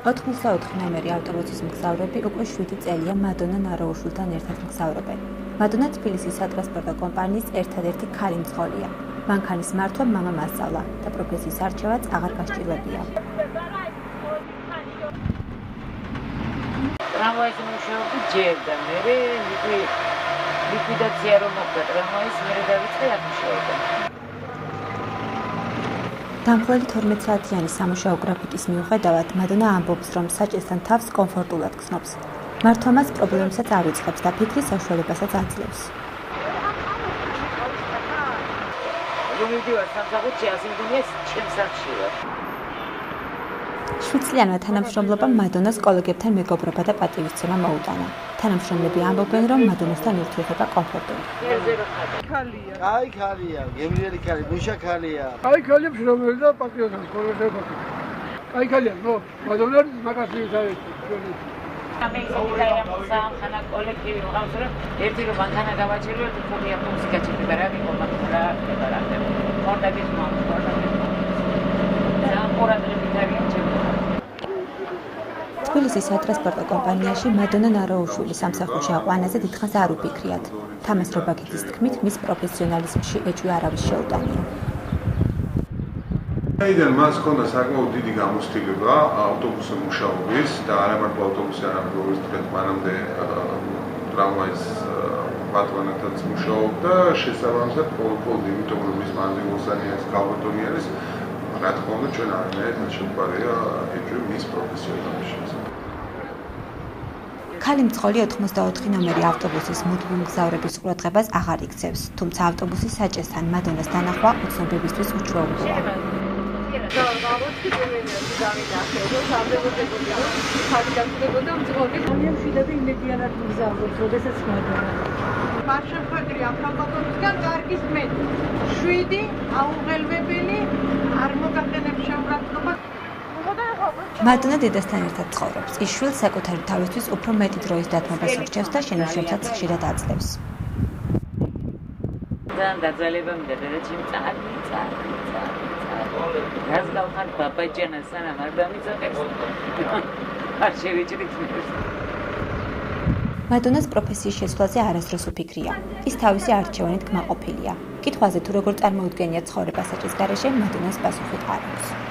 84 ნომერი ავტობუსის მგზავრები უკვე 7 წელია მადონა ნაროუშვილთან ერთად მგზავრობენ. მადონა თბილისის სატრანსპორტო კომპანიის ერთადერთი ქალი მძღოლია. მანქანის მართვა მამამ ასწავლა და პროფესიის არჩევაც აღარ გასჭირვებია. ტრამვაის მუშაობდი ჯერ და მერე ლიკვიდაცია რომ მოხდა ტრამვაის მერე დავიწყე აქ მუშაობა. დამხლელი 12 საათიანი სამუშაო გრაფიკის მიუხედავად, მადონა ამბობს, რომ საჭესთან თავს კომფორტულად გრძნობს. მართვა მას პრობლემებსაც არ უწყობს და ფიქრის საშუალებასაც აძლევს. მივდივარ სამსახურში, ასიმდენია ჩემს სახლში ვარ. 7 წლიანმა თანამშრომლობამ მადონას კოლეგებთან მეგობრობა და პატივისცემა მოუტანა. თანამშრომლები ამბობენ, რომ მადონასთან ურთიერთობა კომფორტული. კაი ქალია, გემრიელი ქალი, მუშა ქალია. კაი ქალია, მშრომელი და პატრიოტი, კოლეგები. კაი ქალია, ნო, მადონა მაგასი საერთოდ. ამე სამხანა კოლექტივი მოგავს რომ ერთი რომ მანქანა გავაჭიროთ, თუმცა მუსიკა ჩიფება რა ვიყო მანქანა რა. ხორდების მომხორდა. თბილისის სატრანსპორტო კომპანიაში მადონა ნაროუშვილი სამსახურში აყვანაზე დიდხანს არ უფიქრიათ. თამას რობაქიძის თქმით, მის პროფესიონალიზმში ეჭვი არავის შეუტანია. აიდან მას ჰქონდა საკმაოდ დიდი გამოცდილება ავტობუსზე მუშაობის და არა მარტო ავტობუსზე, არამედ როგორც თქვენ მანამდე ტრამვაის პატრონატად მუშაობდა შესაბამისად ყოველდღიურად, იმიტომ რომ ის მანძილოსანი არის, გალბატონი არის. რა თქმა უნდა, ჩვენ არანაირად შეგვარია ეჭვი მის პროფესიონალიზმში. ქალი მძღოლი 84 ნომერი ავტობუსის მუდმივ მგზავრების ყურადღებას აღარ იქცევს, თუმცა ავტობუსის საჭესთან მადონას დანახვა უცნობებისთვის უჩვეულოა. მას შეხვედრია ავტობუსგან კარგის მეტი. 7 აუღელვებელი არ მოგახდენებს შეურაცხყოფა. მადონა დედასთან ერთად ცხოვრობს. ის შვილს საკუთარი თავისთვის უფრო მეტი დროის დათმობას ურჩევს და შენობებს ხშირად აძლევს. დაძალება მინდა დედაჩემ წადი. გას გავხარ ბაბაჯანა სანამ არ დამიწოყებს. არ შევიჭრით. მადონას პროფესიის შეცვლაზე არასდროს უფიქრია. ის თავისი არჩევანით კმაყოფილია. კითხვაზე თუ როგორ წარმოუდგენია ცხოვრება საჭის გარეშე, მადონას პასუხი არ აქვს.